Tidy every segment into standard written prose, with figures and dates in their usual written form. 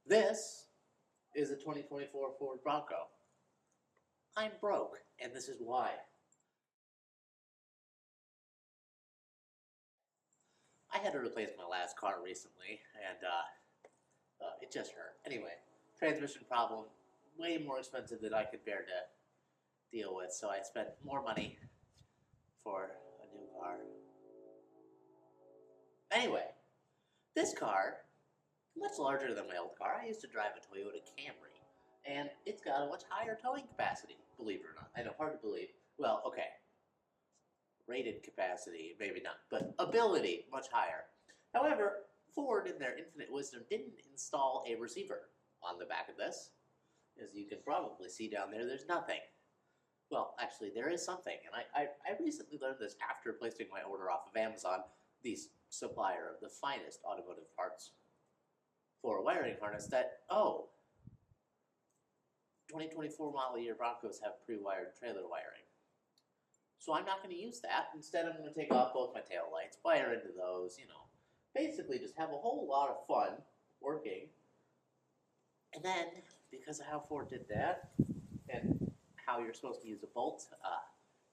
This is a 2024 Ford Bronco. I'm broke, and this is why. I had to replace my last car recently, and it just hurt. Anyway, transmission problem, way more expensive than I could bear to deal with, so I spent more money for a new car. Anyway, this car, much larger than my old car. I used to drive a Toyota Camry, and it's got a much higher towing capacity, believe it or not. I know, hard to believe. Well, okay. Rated capacity, maybe not, but ability, much higher. However, Ford, in their infinite wisdom, didn't install a receiver on the back of this. As you can probably see down there, there's nothing. Well, actually, there is something, and I recently learned this after placing my order off of Amazon, the supplier of the finest automotive parts for a wiring harness, that, 2024 model year Broncos have pre-wired trailer wiring. So I'm not going to use that. Instead, I'm going to take off both my tail lights, wire into those, basically just have a whole lot of fun working. And then, because of how Ford did that, and how you're supposed to use a bolt,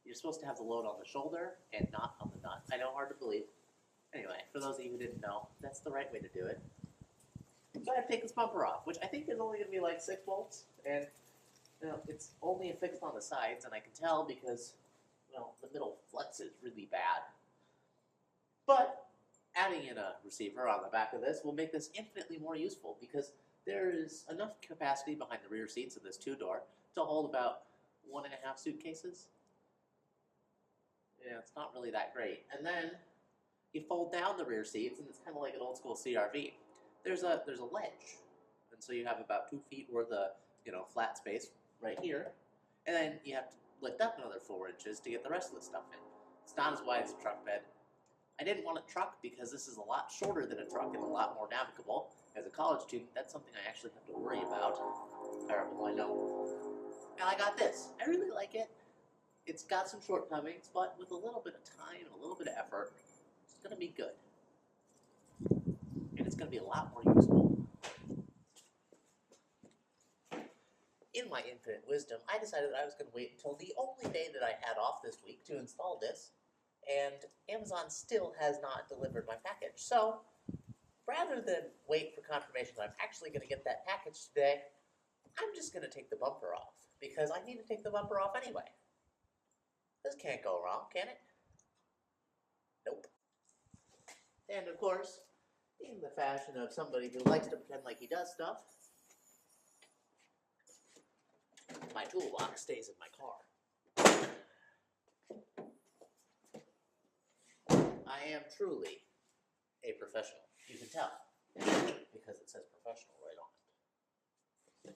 you're supposed to have the load on the shoulder and not on the nut. I know, hard to believe. Anyway, for those of you who didn't know, that's the right way to do it. So I have to take this bumper off, which I think is only going to be like 6 bolts, and it's only affixed on the sides, and I can tell because, the middle flexes really bad. But adding in a receiver on the back of this will make this infinitely more useful because there is enough capacity behind the rear seats of this 2-door to hold about 1.5 suitcases. Yeah, it's not really that great. And then you fold down the rear seats, and it's kind of like an old school CRV. There's a ledge, and so you have about 2 feet worth of flat space right here, and then you have to lift up another 4 inches to get the rest of the stuff in. It's not as wide as a truck bed. I didn't want a truck because this is a lot shorter than a truck and a lot more navigable. As a college student, that's something I actually have to worry about. Terrible, I know. And I got this. I really like it. It's got some shortcomings, but with a little bit of time and a little bit of effort, it's going to be good. And it's going to be a lot more useful. In my infinite wisdom, I decided that I was going to wait until the only day that I had off this week to install this, and Amazon still has not delivered my package. So, rather than wait for confirmation that I'm actually going to get that package today, I'm just going to take the bumper off, because I need to take the bumper off anyway. This can't go wrong, can it? Nope. And of course, in the fashion of somebody who likes to pretend like he does stuff, my toolbox stays in my car. I am truly a professional. You can tell, because it says professional right on it.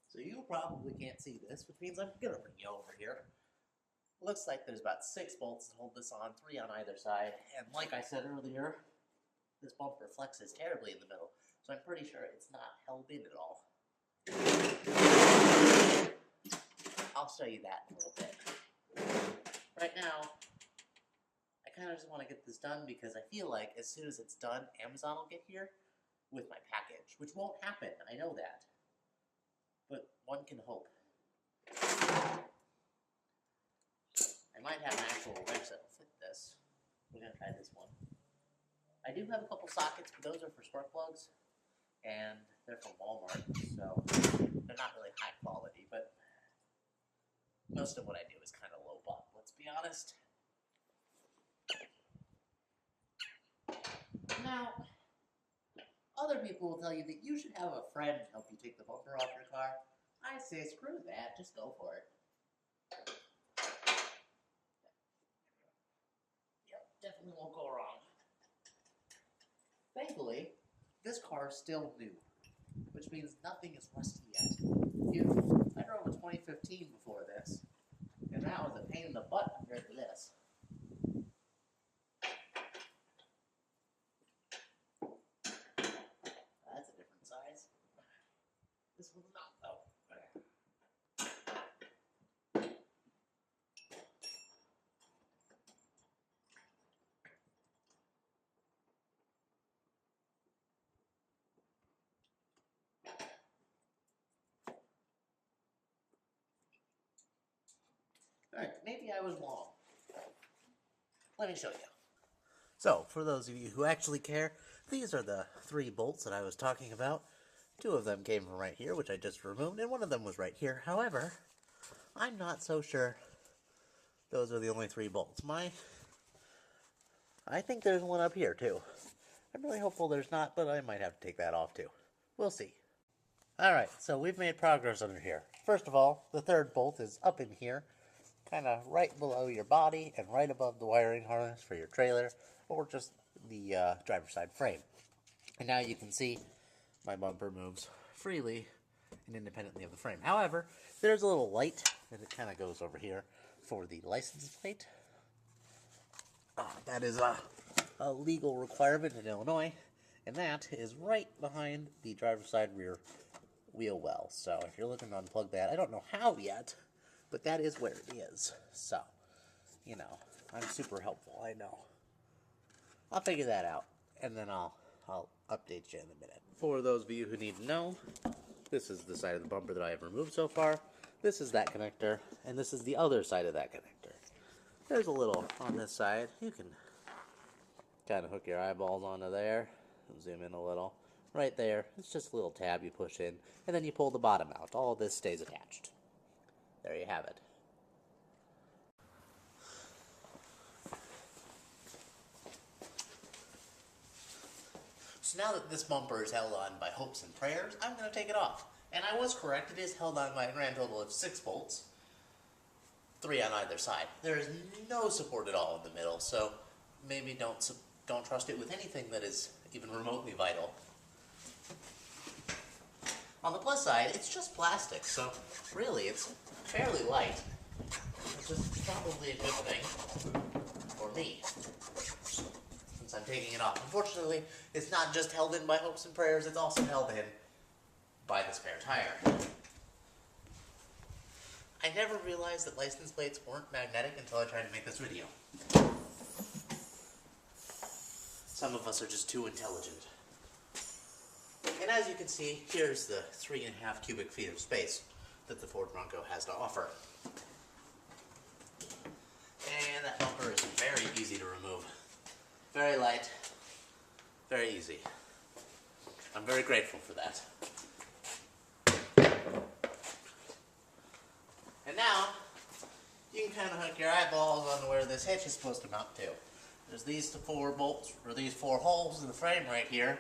So you probably can't see this, which means I'm going to bring you over here. Looks like there's about 6 bolts to hold this on, 3 on either side, and like I said earlier, this bumper flexes terribly in the middle, so I'm pretty sure it's not held in at all. I'll show you that in a little bit. Right now, I kind of just want to get this done because I feel like as soon as it's done, Amazon will get here with my package, which won't happen, I know that. But one can hope. I might have an actual wrench that'll fit this. We're going to try this one. I do have a couple sockets, but those are for spark plugs, and they're from Walmart, so they're not really high quality, but most of what I do is kind of low bump, let's be honest. Now, other people will tell you that you should have a friend help you take the bumper off your car. I say, screw that, just go for it. Yep, definitely won't go wrong. Thankfully, this car is still new, which means nothing is rusty yet. I drove a 2015 before this, and that was a pain in the butt compared to this. That's a different size. This one's not, though. Alright, maybe I was wrong. Let me show you. So, for those of you who actually care, these are the 3 bolts that I was talking about. 2 of them came from right here, which I just removed, and 1 of them was right here. However, I'm not so sure those are the only 3 bolts. I think there's one up here, too. I'm really hopeful there's not, but I might have to take that off, too. We'll see. Alright, so we've made progress under here. First of all, the 3rd bolt is up in here, kind of right below your body and right above the wiring harness for your trailer, or just the driver's side frame. And now you can see my bumper moves freely and independently of the frame. However, there's a little light, and it kind of goes over here for the license plate. That is a legal requirement in Illinois, and that is right behind the driver's side rear wheel well. So if you're looking to unplug that, I don't know how yet, but that is where it is. So, you know, I'm super helpful, I know. I'll figure that out, and then I'll update you in a minute. For those of you who need to know, this is the side of the bumper that I have removed so far. This is that connector, and this is the other side of that connector. There's a little on this side. You can kind of hook your eyeballs onto there. Zoom in a little. Right there, it's just a little tab you push in, and then you pull the bottom out. All of this stays attached. There you have it. So now that this bumper is held on by hopes and prayers, I'm going to take it off. And I was correct, it is held on by a grand total of 6 bolts. 3 on either side. There is no support at all in the middle, so maybe don't trust it with anything that is even remotely vital. On the plus side, it's just plastic, so really it's fairly light, which is probably a good thing for me, since I'm taking it off. Unfortunately, it's not just held in by hopes and prayers, it's also held in by the spare tire. I never realized that license plates weren't magnetic until I tried to make this video. Some of us are just too intelligent. And as you can see, here's the 3.5 cubic feet of space that the Ford Bronco has to offer. And that bumper is very easy to remove. Very light, very easy. I'm very grateful for that. And now, you can kind of hook your eyeballs on where this hitch is supposed to mount to. There's these 4 bolts, or these 4 holes in the frame right here.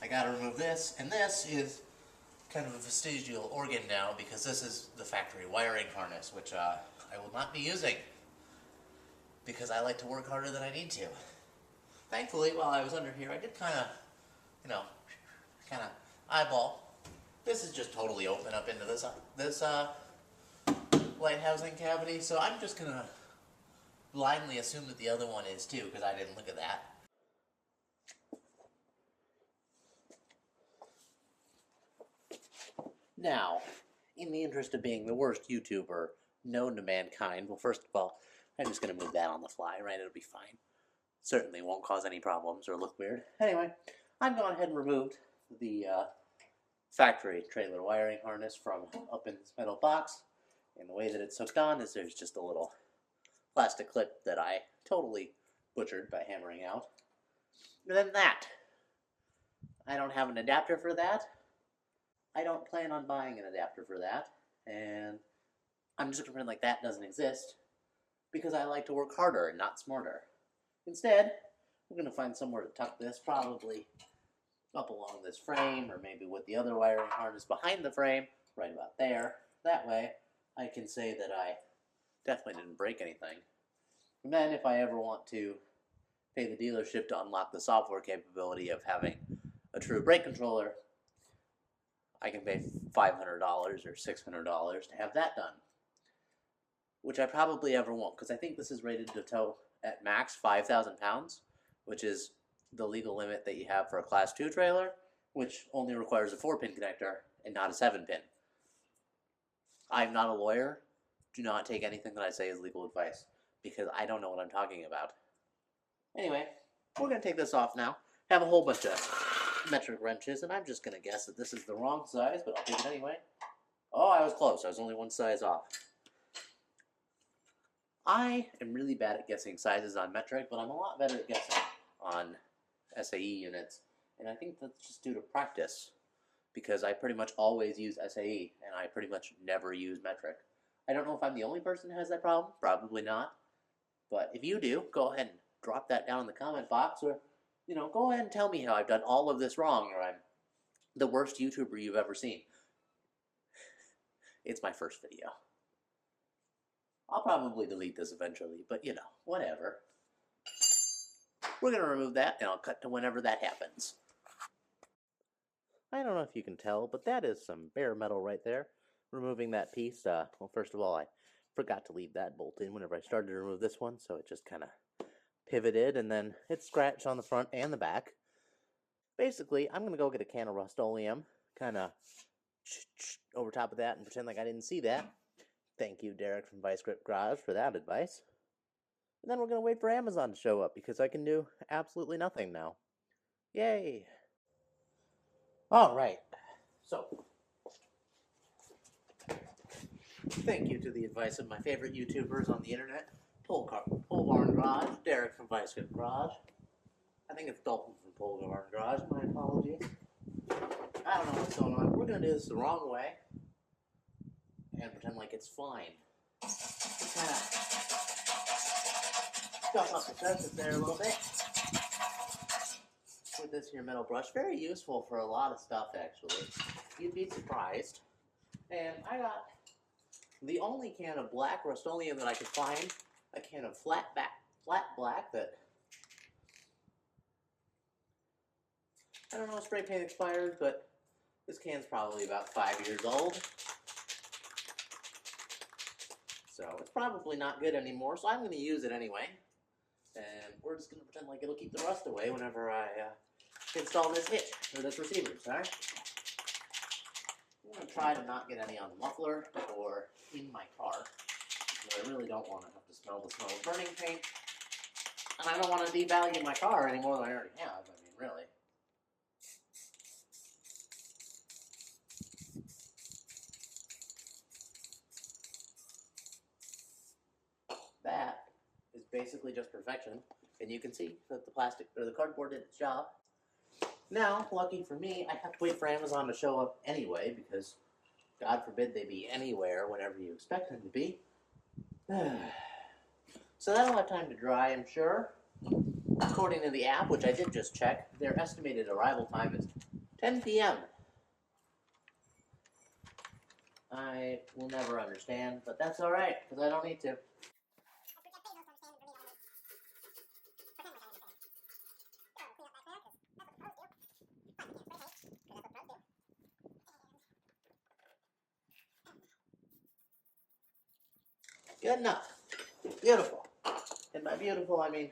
I gotta remove this, and this is kind of a vestigial organ now because this is the factory wiring harness, which I will not be using because I like to work harder than I need to. Thankfully, while I was under here, I did kind of, eyeball. This is just totally open up into this light housing cavity, so I'm just gonna blindly assume that the other one is too, because I didn't look at that. Now, in the interest of being the worst YouTuber known to mankind, well, first of all, I'm just going to move that on the fly, right? It'll be fine. Certainly won't cause any problems or look weird. Anyway, I've gone ahead and removed the factory trailer wiring harness from up in this metal box. And the way that it's hooked on is there's just a little plastic clip that I totally butchered by hammering out. And then that. I don't have an adapter for that. I don't plan on buying an adapter for that, and I'm just going to pretend like that doesn't exist, because I like to work harder and not smarter. Instead, we're going to find somewhere to tuck this, probably up along this frame, or maybe with the other wiring harness behind the frame, right about there. That way, I can say that I definitely didn't break anything. And then, if I ever want to pay the dealership to unlock the software capability of having a true brake controller, I can pay $500 or $600 to have that done. Which I probably ever won't, because I think this is rated to tow at max 5,000 pounds, which is the legal limit that you have for a Class 2 trailer, which only requires a 4-pin connector and not a 7-pin. I'm not a lawyer. Do not take anything that I say as legal advice, because I don't know what I'm talking about. Anyway, we're going to take this off now. Have a whole bunch of metric wrenches, and I'm just going to guess that this is the wrong size, but I'll take it anyway. Oh, I was close. I was only one size off. I am really bad at guessing sizes on metric, but I'm a lot better at guessing on SAE units. And I think that's just due to practice, because I pretty much always use SAE, and I pretty much never use metric. I don't know if I'm the only person who has that problem. Probably not. But if you do, go ahead and drop that down in the comment box, or, go ahead and tell me how I've done all of this wrong, or I'm the worst YouTuber you've ever seen. It's my first video. I'll probably delete this eventually, but whatever. We're going to remove that, and I'll cut to whenever that happens. I don't know if you can tell, but that is some bare metal right there. Removing that piece, well, first of all, I forgot to leave that bolt in whenever I started to remove this one, so it just kind of pivoted, and then it scratched on the front and the back. Basically, I'm going to go get a can of Rust-Oleum, kind of over top of that and pretend like I didn't see that. Thank you, Derek from Vice Grip Garage, for that advice. And then we're going to wait for Amazon to show up, because I can do absolutely nothing now. Yay! Alright, so thank you to the advice of my favorite YouTubers on the internet, Pole Barn Garage, Derek from Vice Grip Garage. I think it's Dalton from Pole Barn Garage, my apologies. I don't know what's going on. We're going to do this the wrong way and pretend like it's fine. Just kind of scuff up the surface there a little bit with this here metal brush. Very useful for a lot of stuff, actually. You'd be surprised. And I got the only can of black Rust-Oleum that I could find, a can of flat black that, I don't know, spray paint expired, but this can's probably about 5 years old. So it's probably not good anymore, so I'm going to use it anyway. And we're just going to pretend like it'll keep the rust away whenever I install this hitch, or this receiver, sorry. I'm going to try to not get any on the muffler or in my car, but I really don't want to have to smell the smell of burning paint. And I don't want to devalue my car any more than I already have, I mean, really. That is basically just perfection, and you can see that the plastic or the cardboard did its job. Now, lucky for me, I have to wait for Amazon to show up anyway, because God forbid they be anywhere whenever you expect them to be. So that'll have time to dry, I'm sure. According to the app, which I did just check, their estimated arrival time is 10 p.m. I will never understand, but that's alright, because I don't need to. Good enough. Beautiful. And by beautiful, I mean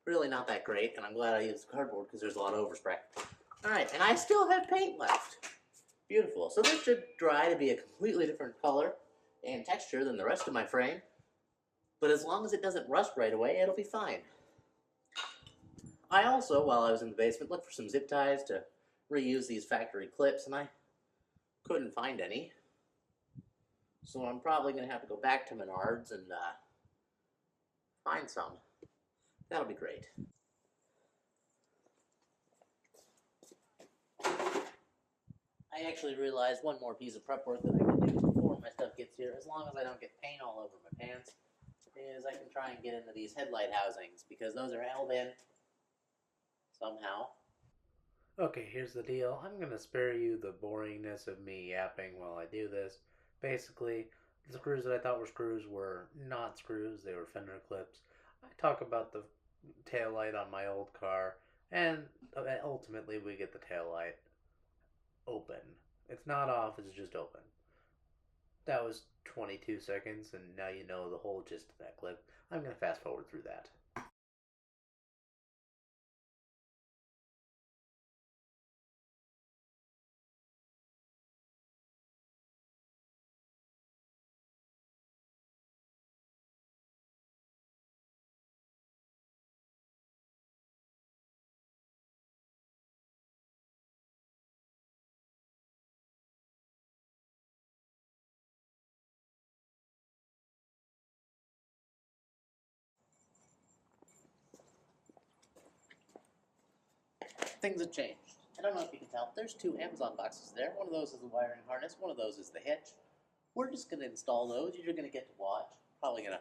really not that great, and I'm glad I used cardboard because there's a lot of overspray. Alright, and I still have paint left. Beautiful. So this should dry to be a completely different color and texture than the rest of my frame. But as long as it doesn't rust right away, it'll be fine. I also, while I was in the basement, looked for some zip ties to reuse these factory clips, and I couldn't find any. So I'm probably going to have to go back to Menards and find some. That'll be great. I actually realized one more piece of prep work that I can do before my stuff gets here, as long as I don't get paint all over my pants, is I can try and get into these headlight housings, because those are held in somehow. Okay, here's the deal. I'm going to spare you the boringness of me yapping while I do this. Basically, the screws that I thought were screws were not screws, they were fender clips. I talk about the taillight on my old car, and ultimately we get the taillight open. It's not off, it's just open. That was 22 seconds, and now you know the whole gist of that clip. I'm going to fast forward through that. things have changed. I don't know if you can tell. There's 2 Amazon boxes there. One of those is the wiring harness. One of those is the hitch. We're just going to install those. You're going to get to watch. Probably going to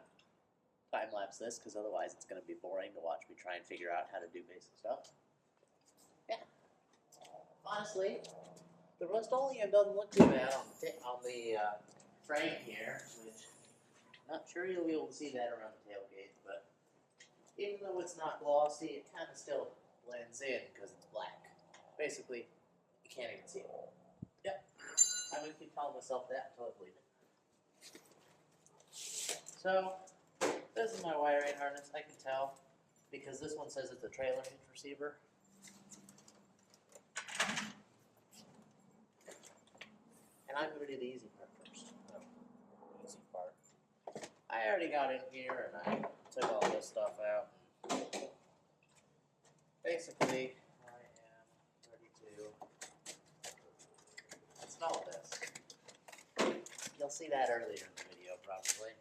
time-lapse this because otherwise it's going to be boring to watch me try and figure out how to do basic stuff. Yeah. Honestly, the Rust-Oleum doesn't look too bad on the frame here, which I'm not sure you'll be able to see that around the tailgate, but even though it's not glossy, it kind of still blends in because it's black. Basically, you can't even see it. Yep. I'm going to keep telling myself that until I believe it. So, this is my wiring harness. I can tell because this one says it's a trailer hitch receiver. And I'm going to do the easy part first. Easy part. I already got in here and I took all this stuff out. Basically, I am ready to install this. You'll see that earlier in the video, probably.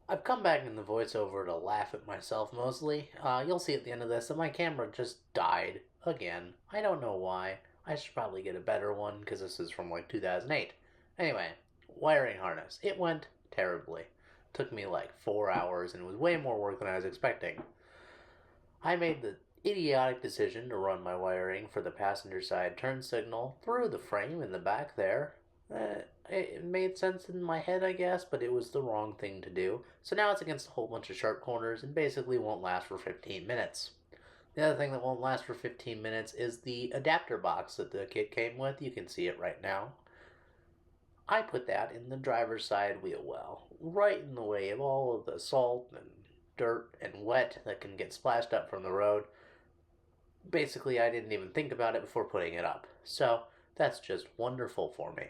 I've come back in the voiceover to laugh at myself mostly. You'll see at the end of this that my camera just died again. I don't know why. I should probably get a better one because this is from like 2008. Anyway, wiring harness. It went terribly. Took me like 4 hours and it was way more work than I was expecting. I made the idiotic decision to run my wiring for the passenger side turn signal through the frame in the back there. It made sense in my head, I guess, but it was the wrong thing to do. So now it's against a whole bunch of sharp corners and basically won't last for 15 minutes. The other thing that won't last for 15 minutes is the adapter box that the kit came with. You can see it right now. I put that in the driver's side wheel well, right in the way of all of the salt and dirt and wet that can get splashed up from the road. Basically, I didn't even think about it before putting it up. So that's just wonderful for me.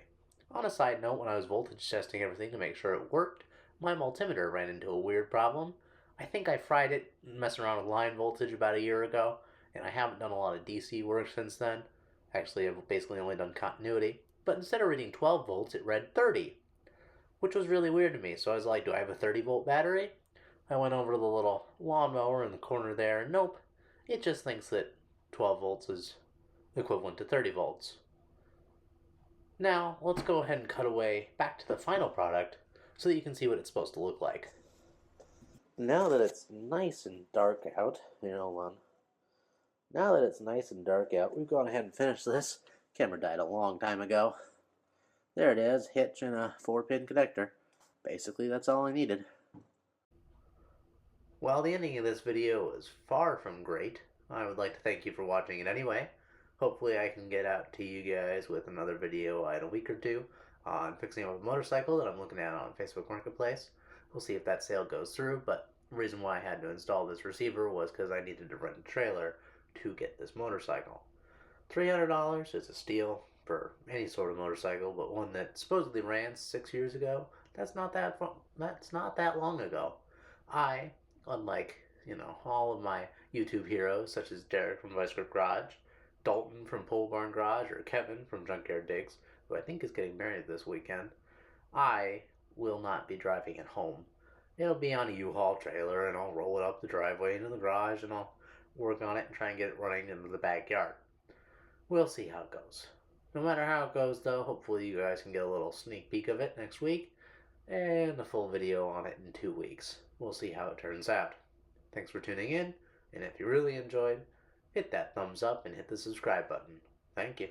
On a side note, when I was voltage testing everything to make sure it worked, my multimeter ran into a weird problem. I think I fried it messing around with line voltage about a year ago, and I haven't done a lot of DC work since then. Actually, I've basically only done continuity. But instead of reading 12 volts, it read 30, which was really weird to me. So I was like, do I have a 30-volt battery? I went over to the little lawnmower in the corner there, and nope. It just thinks that 12 volts is equivalent to 30 volts. Now, let's go ahead and cut away back to the final product so that you can see what it's supposed to look like. Now that it's nice and dark out, hold on. Now that it's nice and dark out, we've gone ahead and finished this. Camera died a long time ago. There it is, hitch and a 4-pin connector. Basically, that's all I needed. While the ending of this video was far from great, I would like to thank you for watching it anyway. Hopefully I can get out to you guys with another video in a week or two on fixing up a motorcycle that I'm looking at on Facebook Marketplace. We'll see if that sale goes through, but the reason why I had to install this receiver was because I needed to rent a trailer to get this motorcycle. $300 is a steal for any sort of motorcycle, but one that supposedly ran 6 years ago, that's not that long ago. I, unlike, all of my YouTube heroes, such as Derek from Vice Grip Garage, Dalton from Pole Barn Garage, or Kevin from Junkyard Digs, who I think is getting married this weekend, I will not be driving it home. It'll be on a U-Haul trailer, and I'll roll it up the driveway into the garage, and I'll work on it and try and get it running into the backyard. We'll see how it goes. No matter how it goes, though, hopefully you guys can get a little sneak peek of it next week, and a full video on it in 2 weeks. We'll see how it turns out. Thanks for tuning in, and if you really enjoyed, hit that thumbs up and hit the subscribe button. Thank you.